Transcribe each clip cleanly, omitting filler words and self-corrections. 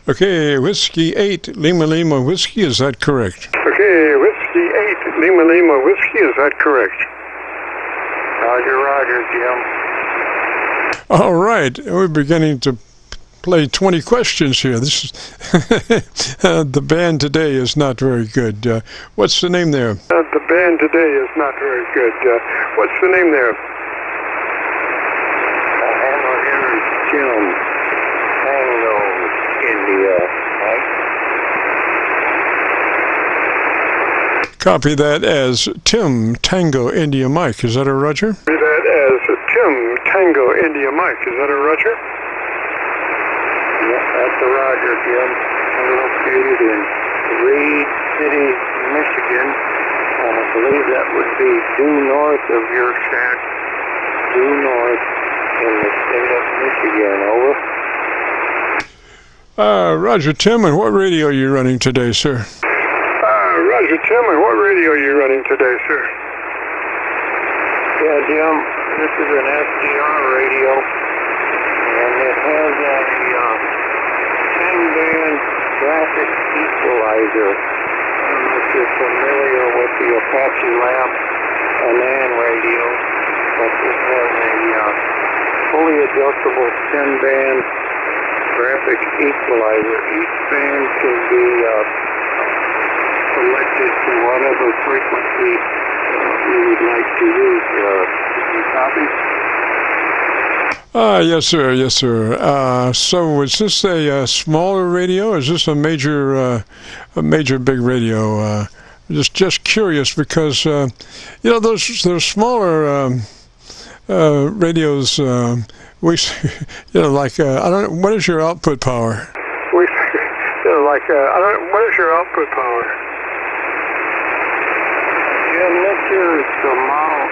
Okay, Whiskey 8, Lima Lima Whiskey, is that correct? Okay, Whiskey 8, Lima Lima Whiskey, is that correct? Roger, roger, Jim. All right, we're beginning to play 20 questions here. This is the band today is not very good. What's the name there? The band today is not very good. What's the name there? Handle here is Jim. Tango, India. Right? Copy that as Tim Tango India Mike. Is that a Roger? Copy that as Tim Tango India Mike. Is that a Roger? Yep, that's a Roger, Jim. We're located in Reed City, Michigan. I believe that would be due north of your shack, due north in the state of Michigan. Over. Roger, Tim, and what radio are you running today, sir? Roger, Tim, and what radio are you running today, sir? Yeah, Jim, this is an SDR radio, and it has a 10-band graphic equalizer. I don't know if you're familiar with the Apache Lab NAN radio, but this has a fully adjustable 10-band graphic equalizer. Each band can be selected to whatever frequency you would like to use. Can you copy? Yes, sir. Yes, sir. So, is this a smaller radio? Or is this a major big radio? Just curious because you know those smaller radios. We, you know, like I don't know. What is your output power? We, you know, like I don't. What is your output power? Yeah, this is the model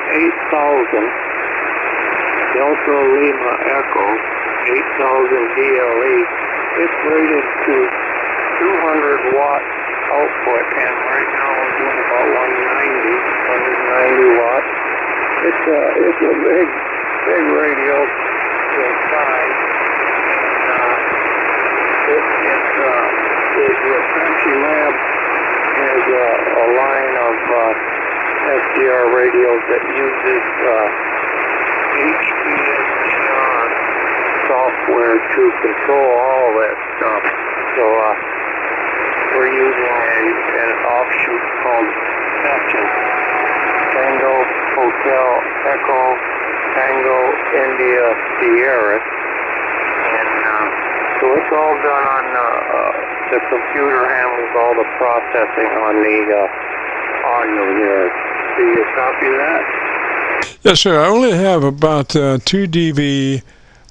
8000. Delta Lima Echo 8000 DLE. It's rated to 200 watt output, and right now we're doing about 190 watts. It's a big radio inside. The Apache Lab has a line of SDR radios that uses HDR software to control all that stuff. So we're using an offshoot called Action. Tango Hotel Echo Tango India Sierra. And so it's all done on the computer handles all the processing on the audio here. Do you copy that? Yes, sir. I only have about 2 dB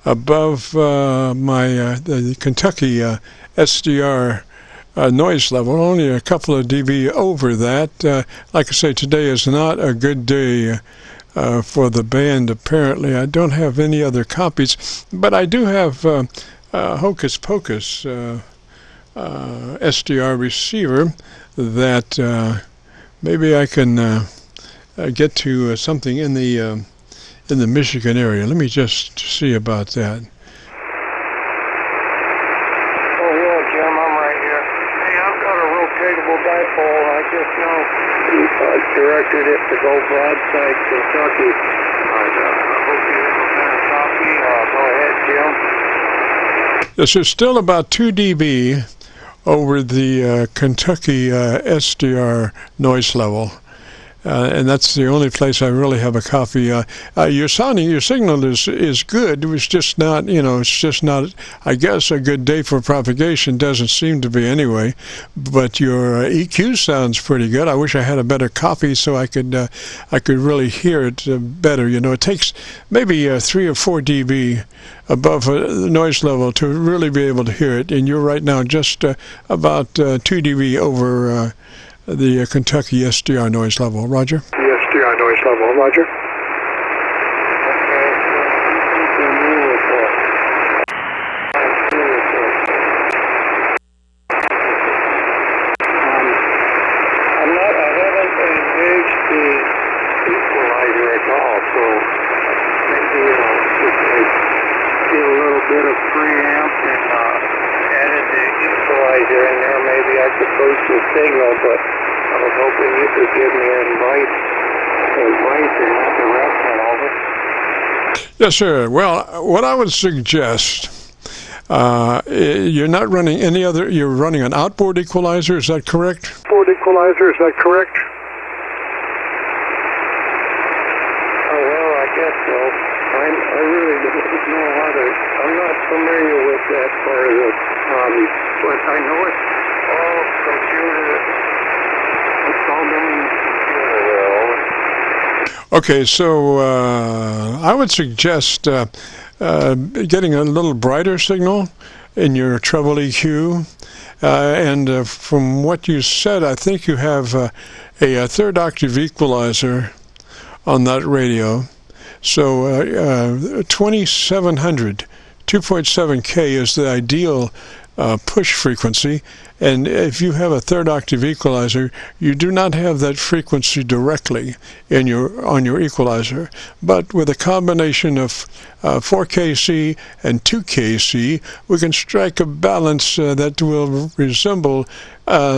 above the Kentucky SDR noise level. Only a couple of dB over that. Like I say, today is not a good day for the band. Apparently, I don't have any other copies, but I do have Hocus Pocus SDR receiver that maybe I can get to something in the Michigan area. Let me just see about that. Oh yeah, Jim, I'm right here. Hey, I've got a rotatable dipole. I just now directed it to go broadside Kentucky. I hope you have a better copy. Go ahead, Jim. This is still about 2 dB over the Kentucky SDR noise level. And that's the only place I really have a copy. Your signal is good. It was just not, you know, it's just not, I guess, a good day for propagation. Doesn't seem to be anyway. But your EQ sounds pretty good. I wish I had a better copy so I could really hear it better. You know, it takes maybe 3 or 4 dB above the noise level to really be able to hear it. And you're right now just about 2 dB over the Kentucky SDR noise level. Roger? The SDR noise level. Roger? I haven't engaged the equalizer at all, so maybe, be a little bit of preamp and added the equalizer in there, maybe I could boost the signal, but I was hoping you could give me advice in that direction of it. Yes, sir. Well, what I would suggest, you're not running any other, you're running an outboard equalizer, is that correct? Outboard equalizer, is that correct? Oh, well, I guess so. I really don't know how to, I'm not familiar with that part of the hobby, but I know it's all computer, it's all done in the computer there. Okay, so I would suggest getting a little brighter signal in your treble EQ. And from what you said, I think you have a third octave equalizer on that radio. So 2700, 2.7K is the ideal push frequency, and if you have a third octave equalizer, you do not have that frequency directly in on your equalizer, but with a combination of 4KC and 2KC, we can strike a balance that will resemble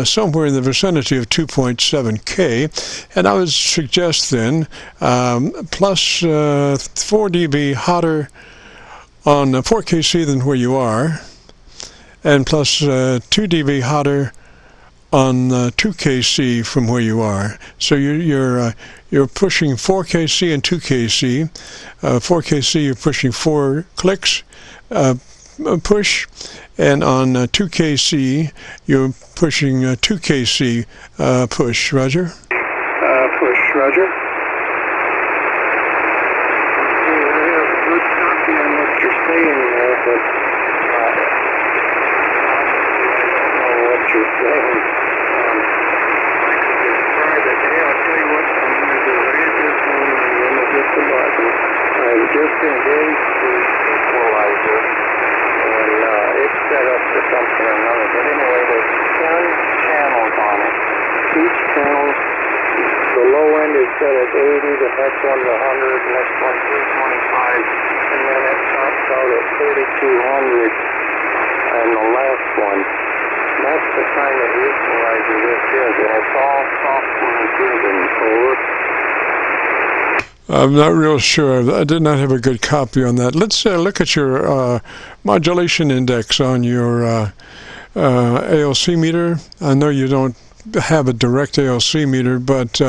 somewhere in the vicinity of 2.7K, and I would suggest then plus 4 dB hotter on 4KC than where you are, and plus 2 dB hotter on 2KC from where you are. So you're pushing 4KC and 2KC. 4KC you're pushing 4 clicks push, and on 2KC you're pushing 2KC push. Roger? Push, Roger. Okay, I have a good copy on what you're saying there, but you're saying. I could just try that. Hey, I'll tell you what, I'm going to do right this one, and then we'll get the button. I've just engaged the equalizer, and it's set up for something or another. But anyway, there's 10 channels on it. Each channel, the low end is set at 80, the next one to 100, the next one 325, and then it tops out at 3200, and the last one. That's the kind of equalizer this is, and it's all software driven. Over. I'm not real sure. I did not have a good copy on that. Let's look at your modulation index on your ALC meter. I know you don't have a direct ALC meter, but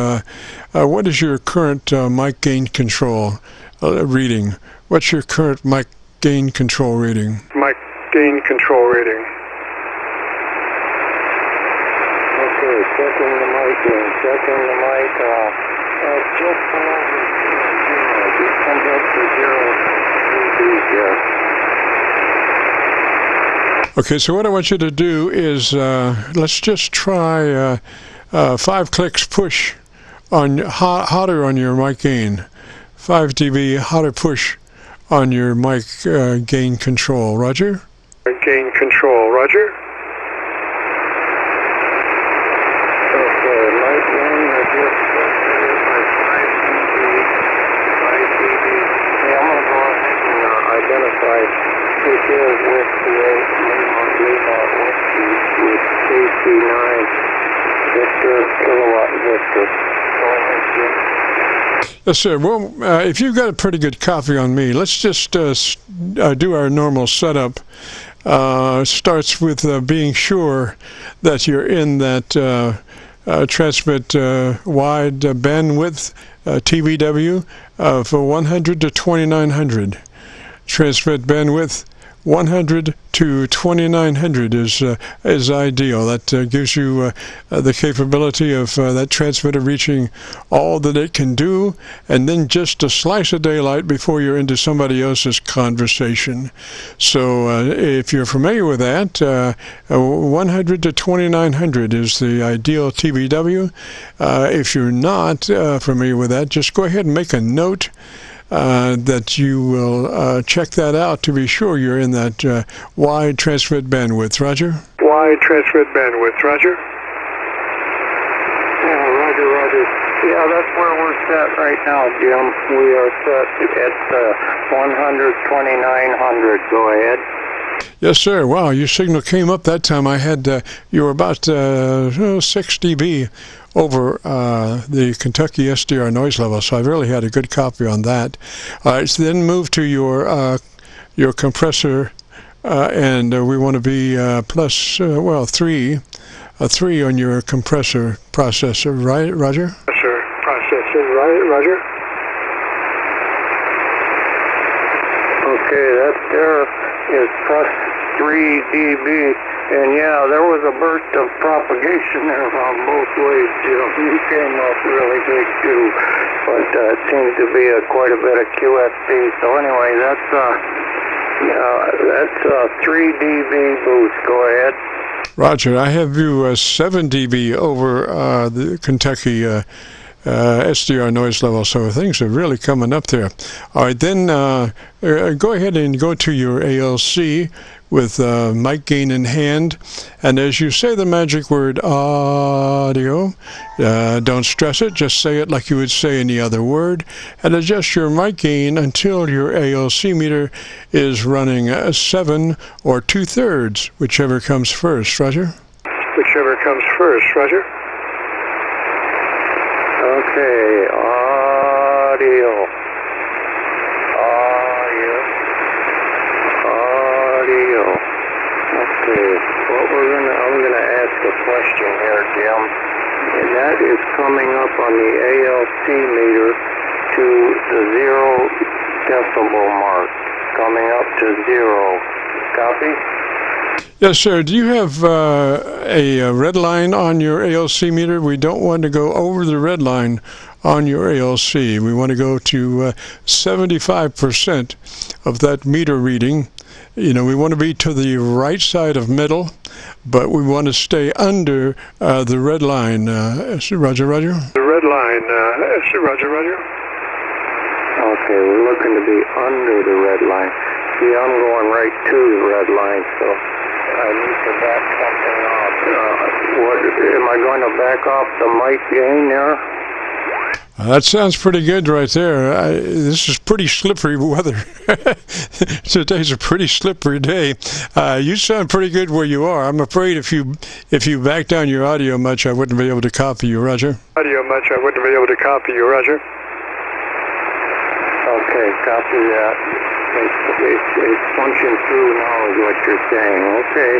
what is your current mic gain control reading? What's your current mic gain control reading? Mic gain control reading. Okay, checking the mic in, checking the mic, just over 0, just comes up to 0 dB here. Okay, so what I want you to do is, let's just try 5 clicks push on hotter on your mic gain, 5 dB hotter push on your mic gain control. Roger? Gain control, Roger. It is with the with KC9 Victor, kilowatt Victor. Go ahead, Jim. Yes, sir. Well, if you've got a pretty good copy on me, let's just do our normal setup. Starts with being sure that you're in that transmit wide bandwidth TVW for 100 to 2900. Transmit bandwidth 100 to 2900 is ideal. That gives you the capability of that transmitter reaching all that it can do, and then just a slice of daylight before you're into somebody else's conversation. So if you're familiar with that, 100 to 2900 is the ideal TVW. If you're not familiar with that, just go ahead and make a note that you will check that out to be sure you're in that wide transmit bandwidth. Roger? Wide transmit bandwidth. Roger? Yeah, Roger, Roger. Yeah, that's where we're set right now, Jim. We are set at 100, 2900. Go ahead. Yes, sir. Wow, your signal came up that time. I had you were about 6 dB over the Kentucky SDR noise level, so I really had a good copy on that. All right, so then move to your compressor, and we want to be plus well 3 on your compressor processor, right, Roger? Sure, processor, right, Roger. Okay, that there is plus 3 dB, and yeah, there was a burst of propagation there on both ways, Jim. You came up really big too, but it seems to be quite a bit of QFP. So anyway, that's 3 dB boost. Go ahead. Roger, I have you 7 dB over the Kentucky SDR noise level, so things are really coming up there. All right, then go ahead and go to your ALC with mic gain in hand, and as you say the magic word audio, don't stress it, just say it like you would say any other word, and adjust your mic gain until your ALC meter is running 7 or 2/3, whichever comes first, Roger? Whichever comes first, Roger. Okay, audio. Okay, I'm gonna ask a question here, Jim, and that is coming up on the ALC meter to the 0 decibel mark, coming up to 0. Copy? Yes, sir. Do you have a red line on your ALC meter? We don't want to go over the red line on your ALC. We want to go to 75% of that meter reading. You know, we want to be to the right side of middle, but we want to stay under the red line. Roger, Roger? The red line. Roger, Roger? Okay, we're looking to be under the red line. See, I'm going right to the red line, so I need to back something off. Am I going to back off the mic gain there? That sounds pretty good right there. This is pretty slippery weather. Today's a pretty slippery day. You sound pretty good where you are. I'm afraid if you back down your audio much, I wouldn't be able to copy you, Roger. Okay, copy that. It's punching through now is what you're saying. Okay.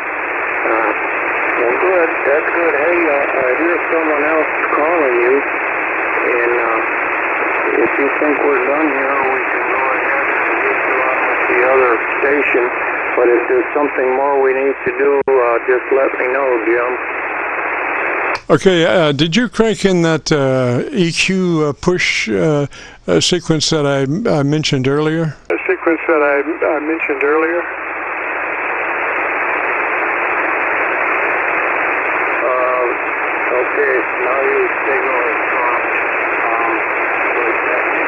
Well, good. That's good. Hey, I hear someone else calling you. And if you think we're done here, we can go ahead and get you on with the other station. But if there's something more we need to do, just let me know, Jim. Okay, did you crank in that EQ push sequence that I mentioned earlier? The sequence that I mentioned earlier? Okay, now your signal is dropped.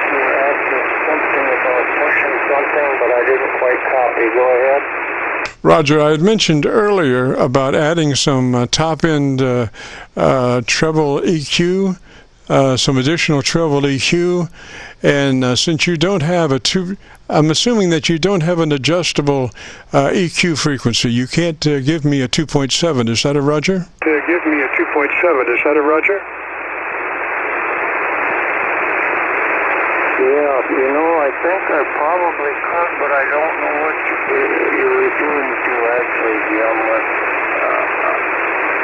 You were asking something about pushing something, but I didn't quite copy. Go ahead. Roger, I had mentioned earlier about adding some top-end treble EQ, some additional treble EQ, and since you don't have I'm assuming that you don't have an adjustable EQ frequency. You can't give me a 2.7. Is that a Roger? Give me a 2.7. Is that a Roger? Yeah, you know, I think I probably could, but I don't know what you're referring to actually, Jim.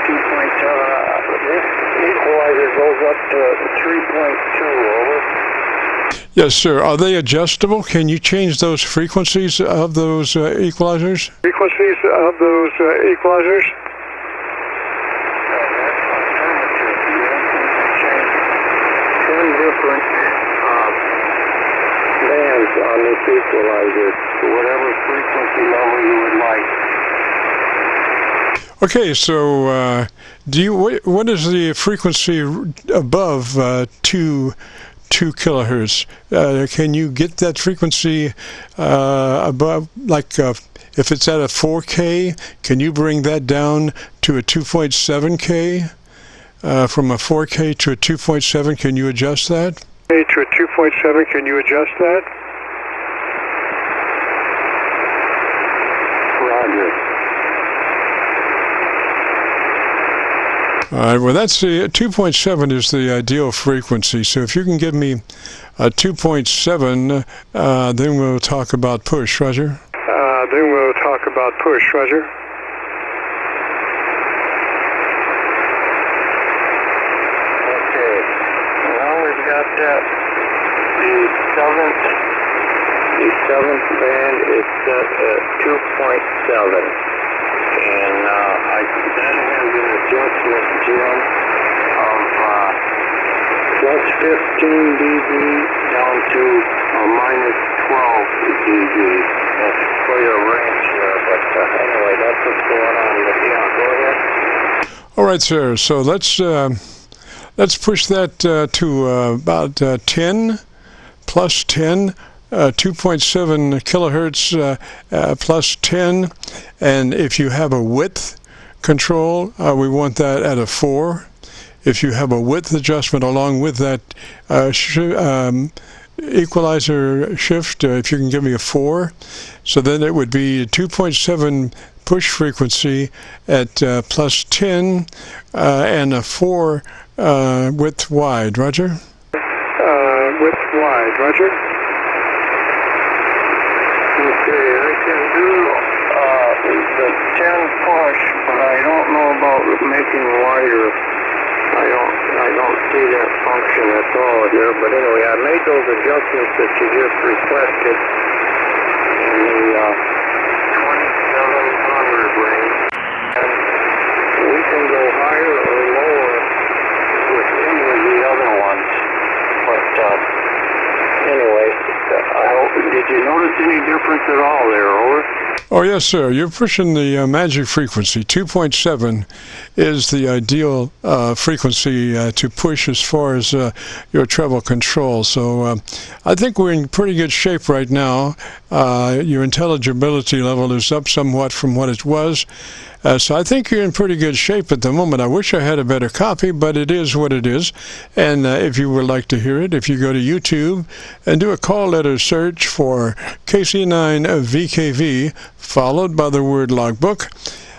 2.7, this equalizer goes up to 3.2, over. Yes, sir. Are they adjustable? Can you change those frequencies of those equalizers? Frequencies of those equalizers? Different bands on this equalizer to whatever frequency level you would like. Okay, so what is the frequency above 2 kilohertz? Can you get that frequency above, like if it's at a 4K, can you bring that down to a 2.7K? from a 4K to a 2.7. Can you adjust that? To a 2.7, can you adjust that? Roger. All right, well, that's the 2.7 is the ideal frequency. So if you can give me a 2.7, then we'll talk about push, Roger. Then we'll talk about push, Roger. Okay, now we've got that. The seventh band is set at 2.7. And that has an adjustment, Jim, of plus 15 dB down to minus 12 dB. That's quite a range there, but anyway, that's what's going on. But yeah, go ahead. All right, sir. So let's push that to about 10 plus 10. 2.7 kilohertz plus 10, and if you have a width control, we want that at a 4. If you have a width adjustment along with that equalizer shift, if you can give me a 4, so then it would be 2.7 push frequency at plus 10 and a 4 width wide. Roger? Width wide, Roger. Okay, I can do the 10 push, but I don't know about making wider. I don't see that function at all here, but anyway, I made those adjustments that you just requested in the 2700 range, and we can go higher or lower with any of the other ones, but anyway, did you notice any difference at all there, over? Oh, yes, sir. You're pushing the magic frequency. 2.7 is the ideal frequency to push as far as your treble control. So I think we're in pretty good shape right now. Your intelligibility level is up somewhat from what it was. So I think you're in pretty good shape at the moment. I wish I had a better copy, but it is what it is. And if you would like to hear it, if you go to YouTube and do a call letter search for KC9VKV, followed by the word logbook,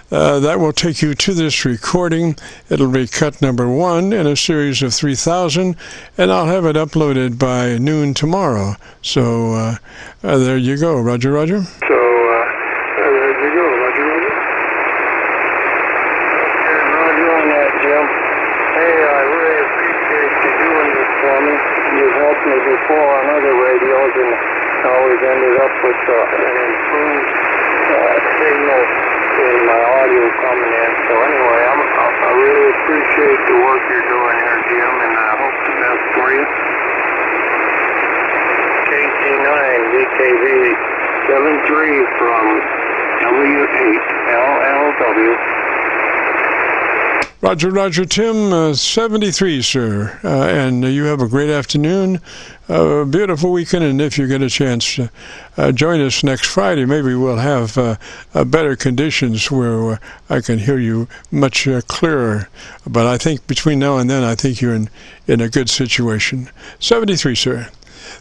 that will take you to this recording. It'll be cut number 1 in a series of 3,000, and I'll have it uploaded by noon tomorrow. So there you go. Roger, Roger. So there you go. Roger, Roger. Okay, Roger on that, Jim. Hey, I really appreciate you doing this for me. You've helped me before on other radios, and always ended up with an improved signal in my audio coming in. So anyway, I really appreciate the work you're doing here, Jim, and I hope the best for you. KC9VKV 73 from W8LLW. Roger, Roger, Tim, 73, sir. And you have a great afternoon, a beautiful weekend, and if you get a chance, join us next Friday. Maybe we'll have better conditions where I can hear you much clearer. But I think between now and then, I think you're in a good situation. 73, sir.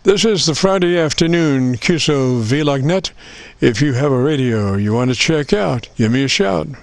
This is the Friday afternoon Qso-Vlog net. If you have a radio you want to check out, give me a shout.